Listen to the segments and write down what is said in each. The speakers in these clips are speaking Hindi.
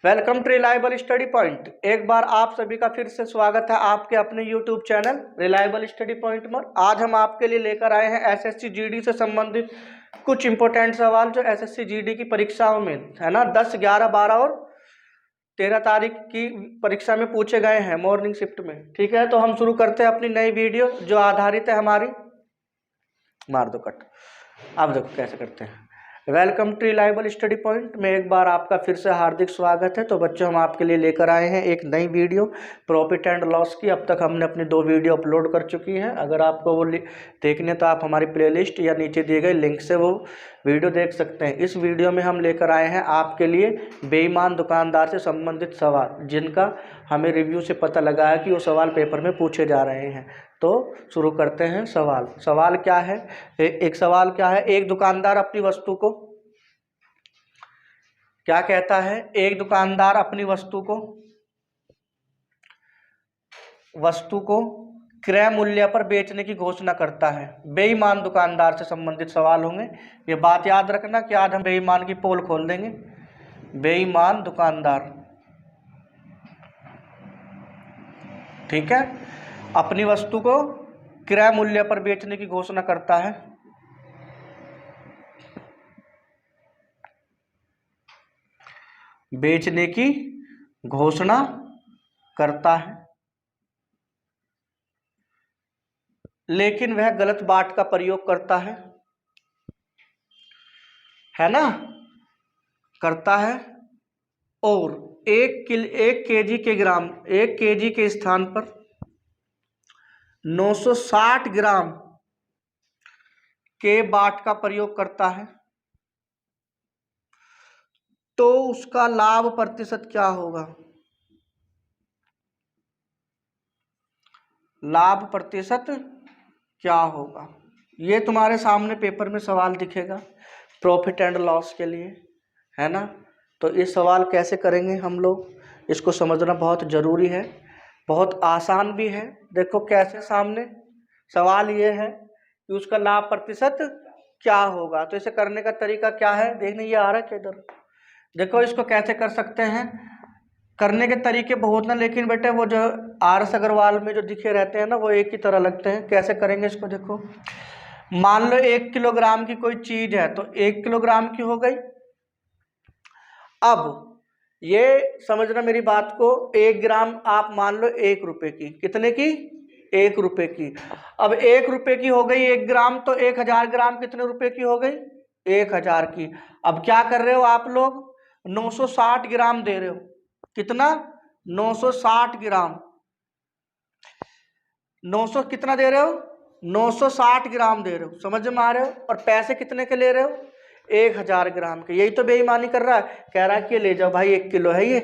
Welcome to reliable study point. एक बार आप सभी का फिर से स्वागत है आपके अपने YouTube channel reliable study point में। आज हम आपके लिए लेकर आए हैं एसएससी जीडी से संबंधित कुछ इंपॉर्टेंट सवाल जो एसएससी जीडी की परीक्षाओं में है ना 10, 11, 12 और 13 तारीख की परीक्षा में पूछे गए हैं मॉर्निंग शिफ्ट में। ठीक है, तो हम शुरू करते हैं अपनी नई वीडियो जो आधारित है हमारी, मार दो कट। अब देखो कैसे करते हैं। Welcome to reliable study point में एक बार आपका फिर से हार्दिक स्वागत है। तो बच्चों, हम आपके लिए लेकर आए हैं एक नई वीडियो प्रॉफिट एंड लॉस की। अब तक हमने अपनी 2 वीडियो अपलोड कर चुकी हैं। अगर आपको वो देखने तो आप हमारी प्लेलिस्ट या नीचे दिए गए लिंक से वो वीडियो देख सकते हैं। इस वीडियो में हम लेकर आए हैं आपके लिए बेईमान दुकानदार से संबंधित सवाल, जिनका हमें रिव्यू से पता लगा है कि वो सवाल पेपर में पूछे जा रहे हैं। तो शुरू करते हैं। सवाल क्या है? एक सवाल क्या है, एक दुकानदार अपनी वस्तु को क्या कहता है? एक दुकानदार अपनी वस्तु को क्रय मूल्य पर बेचने की घोषणा करता है। बेईमान दुकानदार से संबंधित सवाल होंगे, ये बात याद रखना कि आज हम बेईमान की पोल खोल देंगे। बेईमान दुकानदार, ठीक है, अपनी वस्तु को क्रय मूल्य पर बेचने की घोषणा करता है। बेचने की घोषणा करता है, लेकिन वह गलत बाट का प्रयोग करता है ना, करता है। और 1 केजी के स्थान पर 960 ग्राम के बाट का प्रयोग करता है, तो उसका लाभ प्रतिशत क्या होगा? लाभ प्रतिशत क्या होगा? ये तुम्हारे सामने पेपर में सवाल दिखेगा प्रॉफिट एंड लॉस के लिए, है ना। तो ये सवाल कैसे करेंगे हम लोग, इसको समझना बहुत ज़रूरी है। बहुत आसान भी है। देखो कैसे, सामने सवाल ये है कि उसका लाभ प्रतिशत क्या होगा। तो इसे करने का तरीका क्या है, देखने ये आ रहा है कि इधर देखो, इसको कैसे कर सकते हैं। करने के तरीके बहुत ना, लेकिन बेटे वो जो आर.एस. अग्रवाल में जो दिखे रहते हैं ना, वो एक ही तरह लगते हैं। कैसे करेंगे इसको, देखो, मान लो 1 किलोग्राम की कोई चीज है, तो 1 किलोग्राम की हो गई। अब ये समझना मेरी बात को, 1 ग्राम आप मान लो 1 रुपए की। कितने की? 1 रुपए की। अब 1 रुपए की हो गई 1 ग्राम, तो 1000 ग्राम कितने रुपए की हो गई? 1000 की। अब क्या कर रहे हो आप लोग? 960 ग्राम दे रहे हो। कितना? 960 ग्राम। 900 कितना दे रहे हो? 960 ग्राम दे रहे हो। समझ में आ रहे हो? और पैसे कितने के ले रहे हो? 1000 ग्राम के। यही तो बेईमानी कर रहा है। कह रहा है कि ले जाओ भाई, 1 किलो है ये,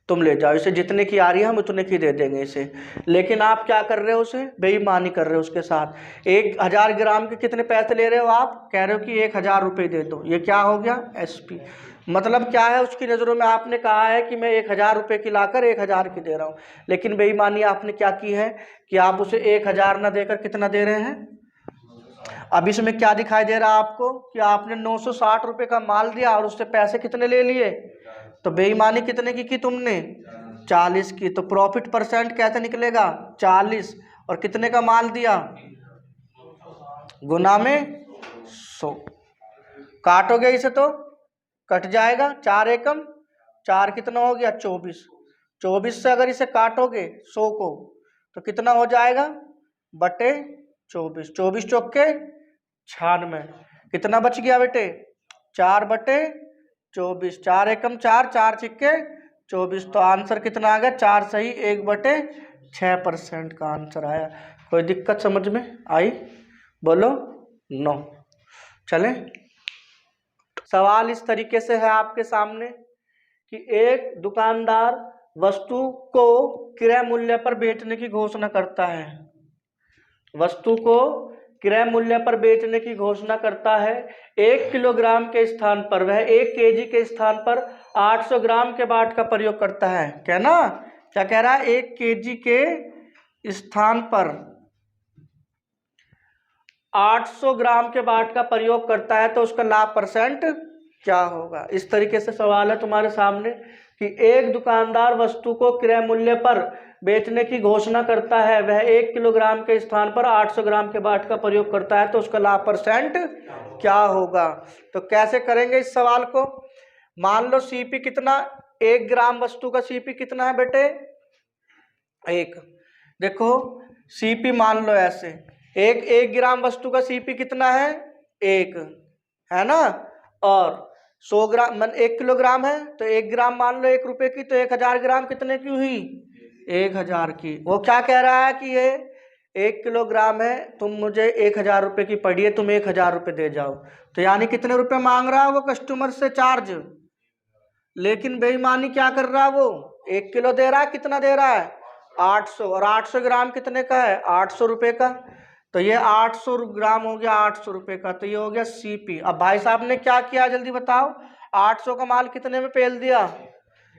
तुम ले जाओ, इसे जितने की आ रही है हम उतने की दे देंगे इसे। लेकिन आप क्या कर रहे हो? उसे बेईमानी कर रहे हो उसके साथ। 1000 ग्राम के कितने पैसे ले रहे हो? आप कह रहे हो कि 1000 रुपये दे दो। ये क्या हो गया? SP। मतलब क्या है, उसकी नज़रों में आपने कहा है कि मैं 1000 रुपये की लाकर 1000 की दे रहा हूँ, लेकिन बेईमानी आपने क्या की है कि आप उसे 1000 ना देकर कितना दे रहे हैं? अब इसमें क्या दिखाई दे रहा है आपको कि आपने 960 रुपये का माल दिया और उससे पैसे कितने ले लिए? तो बेईमानी कितने की तुमने? 40 की। तो प्रॉफिट परसेंट कैसे निकलेगा? 40। और कितने का माल दिया? गुना में 100। काटोगे इसे तो कट जाएगा। 4 एकम 4 कितना हो गया? 24। 24 से अगर इसे काटोगे 100 को, तो कितना हो जाएगा? बटे 24। 24 चौके 96। कितना बच गया बेटे? 4 बटे 24। 4 एकम 4, 4 छिक्के 24। तो आंसर कितना आ गया? 4 सही 1 बटे 6% का आंसर आया। कोई दिक्कत समझ में आई? बोलो नो। चले, सवाल इस तरीके से है आपके सामने कि एक दुकानदार वस्तु को क्रय मूल्य पर बेचने की घोषणा करता है। वस्तु को क्रय मूल्य पर बेचने की घोषणा करता है। 1 किलोग्राम के स्थान पर वह 1 केजी के स्थान पर 800 ग्राम के बाट का प्रयोग करता है। क्या ना, क्या कह रहा है? 1 केजी के स्थान पर 800 ग्राम के बाट का प्रयोग करता है, तो उसका लाभ परसेंट क्या होगा? इस तरीके से सवाल है तुम्हारे सामने कि एक दुकानदार वस्तु को क्रय मूल्य पर बेचने की घोषणा करता है, वह 1 किलोग्राम के स्थान पर 800 ग्राम के बाट का प्रयोग करता है, तो उसका लाभ परसेंट क्या होगा। तो कैसे करेंगे इस सवाल को। मान लो सीपी कितना, 1 ग्राम वस्तु का सीपी कितना है बेटे, 1। देखो सीपी मान लो ऐसे, 1 ग्राम वस्तु का सीपी कितना है, 1 है ना, और 100 ग्राम मन 1 किलोग्राम है, तो 1 ग्राम मान लो 1 रुपए की, तो 1000 ग्राम कितने की हुई, 1000 की। वो क्या कह रहा है कि ये 1 किलोग्राम है, तुम मुझे 1000 रुपये की पड़ी है, तुम 1000 रुपये दे जाओ। तो यानी कितने रुपए मांग रहा है वो कस्टमर से चार्ज, लेकिन बेईमानी क्या कर रहा है वो, 1 किलो दे रहा है, कितना दे रहा है 800, और 800 ग्राम कितने का है 800 रुपये का। तो ये 800 ग्राम हो गया 800 रुपये का, तो ये हो गया सीपी। अब भाई साहब ने क्या किया जल्दी बताओ, 800 का माल कितने में पेल दिया,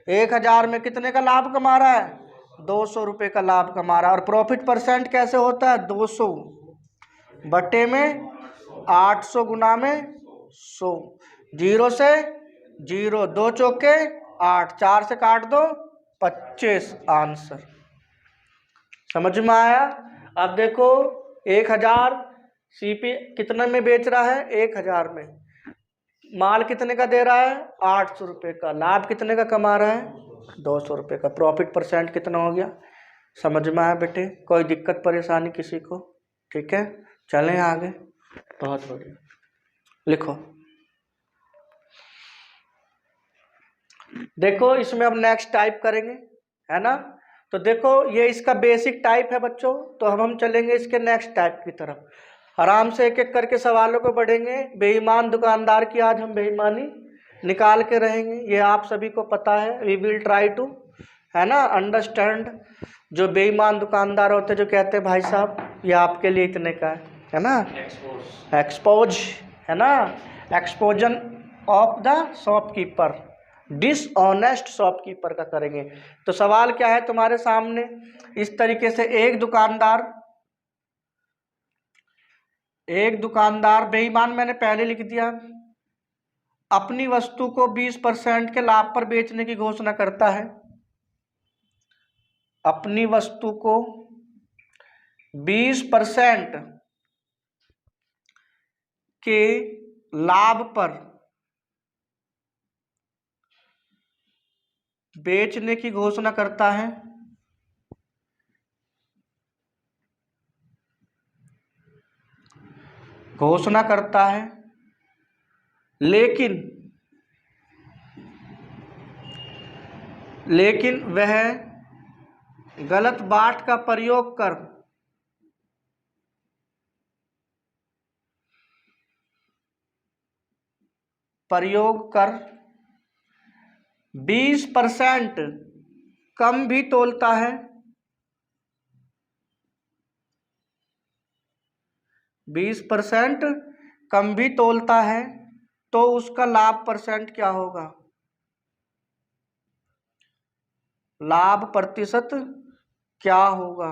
1000 में, कितने का लाभ कमा रहा है 200 रुपये का लाभ कमा रहा है। और प्रॉफिट परसेंट कैसे होता है, 200 बटे में 800 गुना में 100, 0 से 0, 2 चौके 8, 4 से काट दो 25 आंसर। समझ में आया। अब देखो 1000 सीपी कितने में बेच रहा है, 1000 में, माल कितने का दे रहा है 800 रुपये का, लाभ कितने का कमा रहा है 200 रुपये का। प्रॉफिट परसेंट कितना हो गया, समझ में आया बेटे, कोई दिक्कत परेशानी किसी को, ठीक है। चलें आगे, बहुत बढ़िया, लिखो। देखो इसमें अब नेक्स्ट टाइप करेंगे, है ना। तो देखो ये इसका बेसिक टाइप है बच्चों, तो अब हम चलेंगे इसके नेक्स्ट टाइप की तरफ। आराम से एक एक करके सवालों को बढ़ेंगे। बेईमान दुकानदार की आज हम बेईमानी निकाल के रहेंगे, ये आप सभी को पता है। वी विल ट्राई टू, है ना, अंडरस्टैंड। जो बेईमान दुकानदार होते जो कहते हैं भाई साहब ये आपके लिए इतने का है ना, एक्सपोज, है ना, exposure of the shopkeeper, dishonest shopkeeper का करेंगे। तो सवाल क्या है तुम्हारे सामने, इस तरीके से एक दुकानदार बेईमान मैंने पहले लिख दिया, अपनी वस्तु को 20% के लाभ पर बेचने की घोषणा करता है, अपनी वस्तु को 20% के लाभ पर बेचने की घोषणा करता है, लेकिन वह गलत बाट का प्रयोग कर 20% कम भी तोलता है, 20% कम भी तोलता है, तो उसका लाभ परसेंट क्या होगा, लाभ प्रतिशत क्या होगा।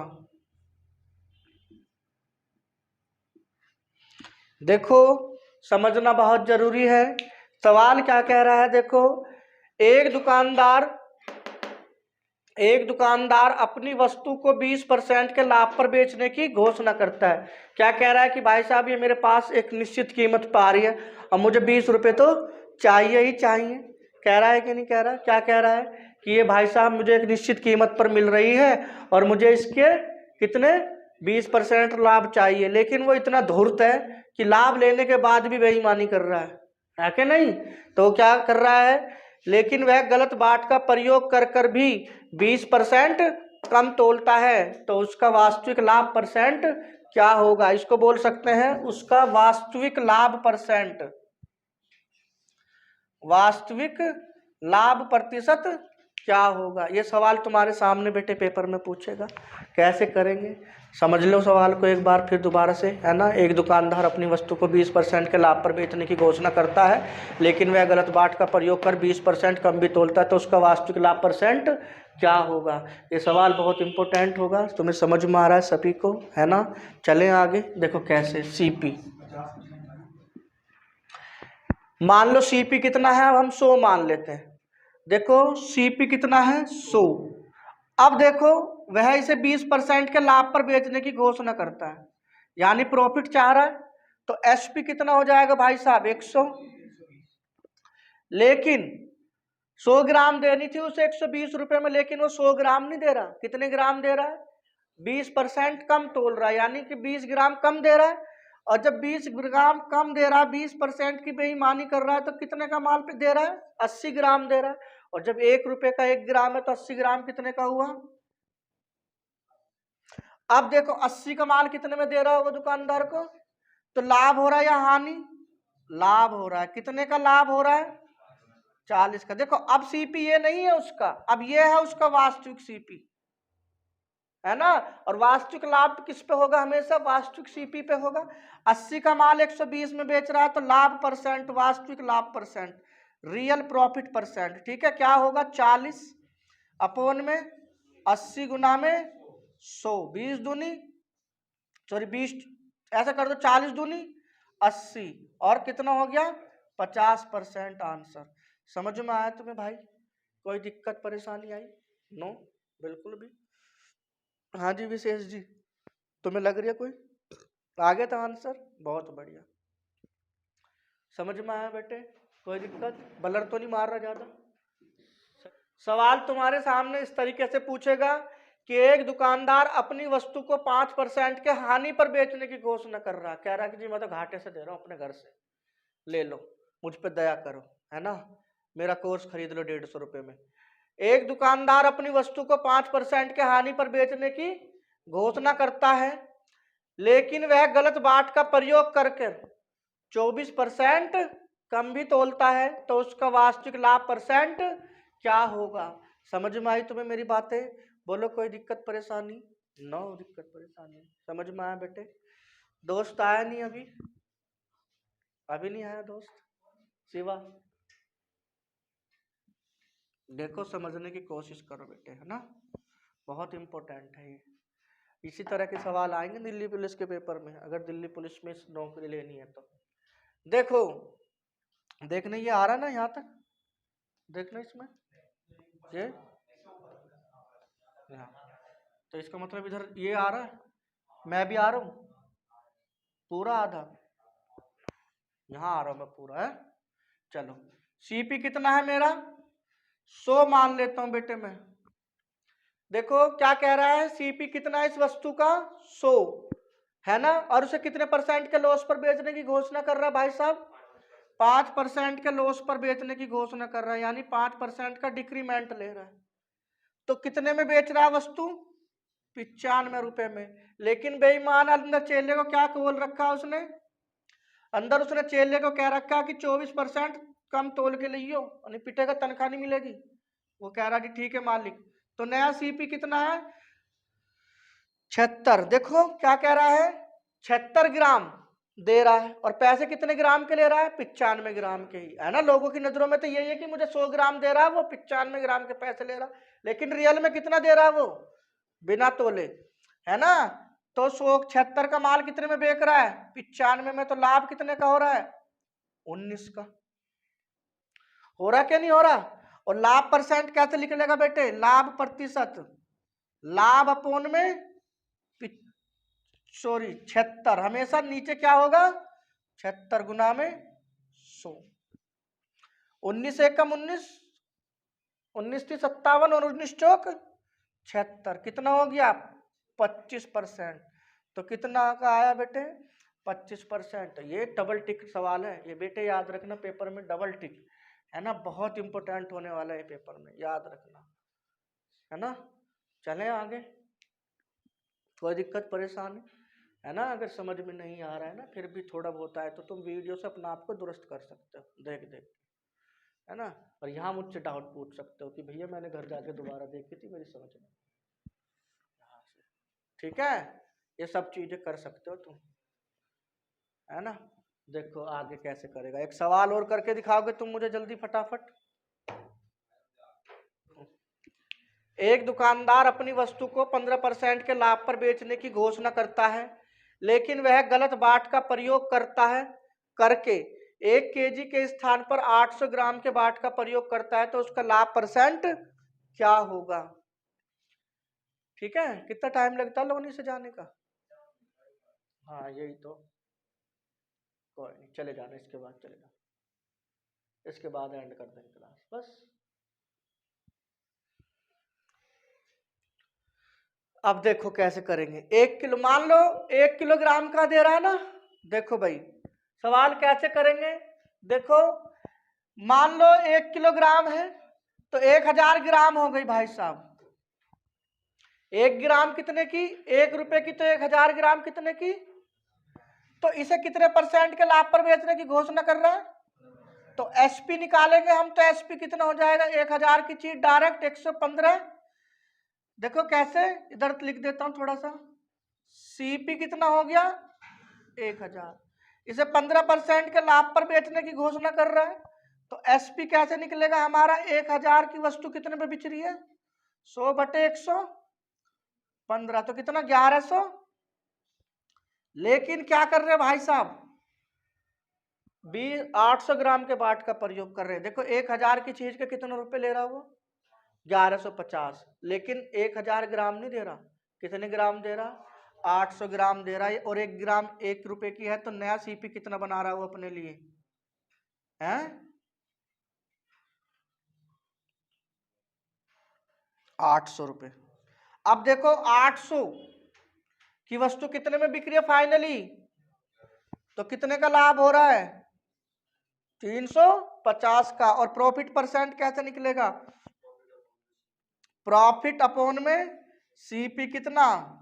देखो समझना बहुत जरूरी है। सवाल क्या कह रहा है, देखो एक दुकानदार अपनी वस्तु को 20% के लाभ पर बेचने की घोषणा करता है। क्या कह रहा है कि भाई साहब ये मेरे पास एक निश्चित कीमत पर आ रही है और मुझे 20 रुपये तो चाहिए ही चाहिए। कह रहा है कि नहीं कह रहा, क्या कह रहा है कि ये भाई साहब मुझे एक निश्चित कीमत पर मिल रही है और मुझे इसके कितने 20% लाभ चाहिए। लेकिन वो इतना धूर्त है कि लाभ लेने के बाद भी बेईमानी कर रहा है कि नहीं। तो क्या कर रहा है, लेकिन वह गलत बाट का प्रयोग कर कर भी 20% कम तोलता है, तो उसका वास्तविक लाभ परसेंट क्या होगा। इसको बोल सकते हैं उसका वास्तविक लाभ परसेंट, वास्तविक लाभ प्रतिशत क्या होगा। ये सवाल तुम्हारे सामने बेटे पेपर में पूछेगा। कैसे करेंगे समझ लो सवाल को एक बार फिर दोबारा से, है ना। एक दुकानदार अपनी वस्तु को 20% के लाभ पर बेचने की घोषणा करता है, लेकिन वह गलत बाट का प्रयोग कर 20% कम भी तोलता है, तो उसका वास्तविक लाभ परसेंट क्या होगा। ये सवाल बहुत इंपॉर्टेंट होगा, तुम्हें समझ में आ रहा है सभी को, है ना। चलें आगे, देखो कैसे। सीपी मान लो, सीपी कितना है, अब हम 100 मान लेते हैं। देखो सीपी कितना है 100। अब देखो वह इसे 20% के लाभ पर बेचने की घोषणा करता है, यानी प्रॉफिट चाह रहा है, तो एसपी कितना हो जाएगा भाई साहब 100। लेकिन 100 ग्राम देनी थी उसे 120 रुपए में, लेकिन वो 100 ग्राम नहीं दे रहा। कितने ग्राम दे रहा है? 20% कम तोल रहा है, यानी कि 20 ग्राम कम दे रहा है। और जब 20 ग्राम कम दे रहा है, 20% की बेईमानी कर रहा है, तो कितने का माल पे दे रहा है? 80 ग्राम दे रहा है। और जब 1 रुपए का 1 ग्राम है तो 80 ग्राम कितने का हुआ? अब देखो 80 का माल कितने में दे रहा होगा दुकानदार को, तो लाभ हो रहा है या हानि? लाभ हो रहा है। कितने का लाभ हो रहा है? 40 का। देखो अब सीपी ये नहीं है उसका, अब ये है उसका वास्तविक सीपी, है ना। और वास्तविक लाभ किस पे होगा? हमेशा वास्तविक सीपी पे होगा। 80 का माल 120 में बेच रहा है, तो लाभ परसेंट, वास्तविक लाभ परसेंट, रियल प्रॉफिट परसेंट, ठीक है। क्या होगा? 40 अपोन में 80 गुना में 100, 20 दूनी, सॉरी 20, ऐसा कर दो 40 दूनी 80, और कितना हो गया? 50% आंसर। समझ में आया तुम्हें भाई? कोई दिक्कत परेशानी आई? नो, बिल्कुल भी। हाँ जी विशेष जी, तुम्हें लग रही है कोई? आ गया था आंसर? बहुत बढ़िया। समझ में आया बेटे? कोई दिक्कत? बलर तो नहीं मार रहा ज्यादा? सवाल तुम्हारे सामने इस तरीके से पूछेगा कि एक दुकानदार अपनी वस्तु को 5% के हानि पर बेचने की घोषणा कर रहा है। कह रहा है कि जी मैं तो घाटे से दे रहा हूं, अपने घर से ले लो, मुझ पे दया करो, है ना, मेरा कोर्स खरीद लो 150 रुपए में। एक दुकानदार अपनी वस्तु को 5% के हानि पर बेचने की घोषणा करता है, लेकिन वह गलत बाट का प्रयोग करके 24% कम भी तोलता है, तो उसका वास्तविक लाभ परसेंट क्या होगा? समझ में आई तुम्हें मेरी बातें? बोलो कोई दिक्कत परेशानी? नो दिक्कत परेशानी। समझ में आया बेटे? दोस्त आया नहीं अभी? अभी नहीं आया दोस्त शिवा? देखो समझने की कोशिश करो बेटे, है ना, बहुत इंपॉर्टेंट है ये। इसी तरह के सवाल आएंगे दिल्ली पुलिस के पेपर में, अगर दिल्ली पुलिस में नौकरी लेनी है तो। देखो देखने ये आ रहा ना यहाँ तक, देखना इसमें ये, तो इसका मतलब इधर ये आ रहा है, मैं भी आ रहा हूँ पूरा आधा, यहाँ आ रहा हूँ मैं पूरा, है। चलो सीपी कितना है मेरा? 100 मान लेता हूँ बेटे मैं। देखो क्या कह रहा है, सीपी कितना है इस वस्तु का? 100, है ना। और उसे कितने परसेंट के लॉस पर बेचने की घोषणा कर रहा है भाई साहब? 5% के लॉस पर बेचने की घोषणा कर रहा है, यानी 5% का डिक्रीमेंट ले रहा है। तो कितने में बेच रहा है वस्तु? 95 रुपए में। लेकिन बेईमान अंदर चेले को क्या बोल रखा उसने? अंदर उसने चेले को कह रखा कि 24% कम तोल के लियो, पिटेगा तनख्वाह नहीं मिलेगी। वो कह रहा कि ठीक है मालिक। तो नया सीपी कितना है? 76। देखो क्या कह रहा है, 76 ग्राम दे रहा है, और पैसे कितने ग्राम के ले रहा है? 95 ग्राम के ही, है ना। लोगों की नजरों में तो यही है कि मुझे 100 ग्राम दे रहा है, वो 95 ग्राम के पैसे ले रहा, लेकिन रियल में कितना दे रहा है वो बिना तोले, है ना। तो 176 का माल कितने में बेच रहा है? 95 में। तो लाभ कितने का हो रहा है? 19 का। हो रहा क्या नहीं हो रहा? और लाभ परसेंट कैसे निकलेगा बेटे? लाभ प्रतिशत, लाभ अपोन में सॉरी 76, हमेशा नीचे क्या होगा? 76 गुना में 100। 19 एक कम 19, 19 थी 57, और 19 चौक 76, कितना हो गया? 25%। तो कितना का आया बेटे? 25%। ये डबल टिक सवाल है ये बेटे, याद रखना पेपर में डबल टिक, है ना, बहुत इंपॉर्टेंट होने वाला है पेपर में, याद रखना, है ना। चलें आगे, कोई दिक्कत परेशानी? है ना। अगर समझ में नहीं आ रहा है ना फिर भी थोड़ा बहुत आए तो तुम वीडियो से अपना आप को दुरुस्त कर सकते हो, देख देख, है ना। और यहाँ मुझसे डाउट पूछ सकते हो कि भैया मैंने घर जाके दोबारा देखी थी, मेरी समझ में, यहाँ से, ठीक है। ये सब चीजें कर सकते हो तुम, है ना। देखो आगे कैसे करेगा, एक सवाल और करके दिखाओगे तुम मुझे जल्दी फटाफट। एक दुकानदार अपनी वस्तु को 15% के लाभ पर बेचने की घोषणा करता है, लेकिन वह गलत बाट का प्रयोग करता है करके 1 kg के स्थान पर 800 ग्राम के बाट का प्रयोग करता है तो उसका लाभ परसेंट क्या होगा। ठीक है, कितना टाइम लगता है लोगों से जाने का। हाँ यही तो, कोई नहीं, चले जाना, इसके बाद चले जाना, इसके बाद एंड कर देंगे क्लास बस। अब देखो कैसे करेंगे। 1 किलो, मान लो 1 किलोग्राम का दे रहा है ना। देखो भाई सवाल कैसे करेंगे, देखो मान लो 1 किलोग्राम है तो 1000 ग्राम हो गई भाई साहब। 1 ग्राम कितने की, 1 रुपए की, तो 1000 ग्राम कितने की। तो इसे कितने परसेंट के लाभ पर बेचने की घोषणा कर रहा है, तो एसपी निकालेंगे हम। तो एसपी कितना हो जाएगा, 1000 की चीज डायरेक्ट 115। देखो कैसे, इधर लिख देता हूं थोड़ा सा। सीपी कितना हो गया, 1000। इसे 15% के लाभ पर बेचने की घोषणा कर रहा है, तो एसपी कैसे निकलेगा हमारा, 1000 की वस्तु कितने पे बिच रही है, 100/115, तो कितना 1100। लेकिन क्या कर रहे हैं भाई साहब, 800 ग्राम के बाट का प्रयोग कर रहे हैं। देखो 1000 की चीज के कितने रुपए ले रहा है वो, 1150। लेकिन 1000 ग्राम नहीं दे रहा, कितने ग्राम दे रहा, 800 ग्राम दे रहा है। और 1 ग्राम 1 रुपए की है, तो नया सीपी कितना बना रहा है वो अपने लिए है, 800 रुपए। अब देखो 800 की वस्तु कितने में बिक रही है फाइनली, तो कितने का लाभ हो रहा है, 350 का। और प्रॉफिट परसेंट कैसे निकलेगा, प्रॉफिट अपॉन में सीपी कितना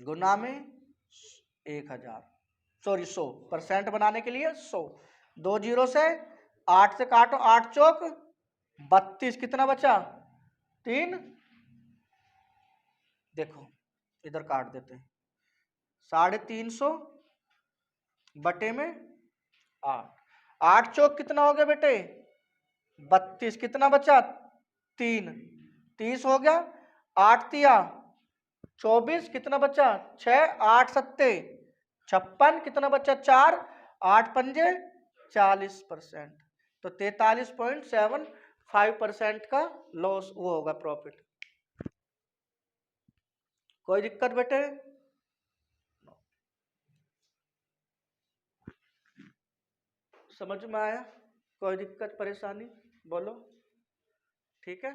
गुना में 1000, सॉरी 100% बनाने के लिए 100। 2 जीरो से 8 से काटो, 8 चौक 32, कितना बचा 3। देखो इधर काट देते हैं, 350 बटे में 8, 8 चौक कितना हो गया बेटे 32, कितना बचा 3, 30 हो गया। 8 तिया 24, कितना बचा 6, 8 सत्ते 56, कितना बचा 4, 8 पंजे 40%, तो 43.75% का लॉस वो होगा प्रॉफिट। कोई दिक्कत बेटे, समझ में आया, कोई दिक्कत परेशानी बोलो, ठीक है।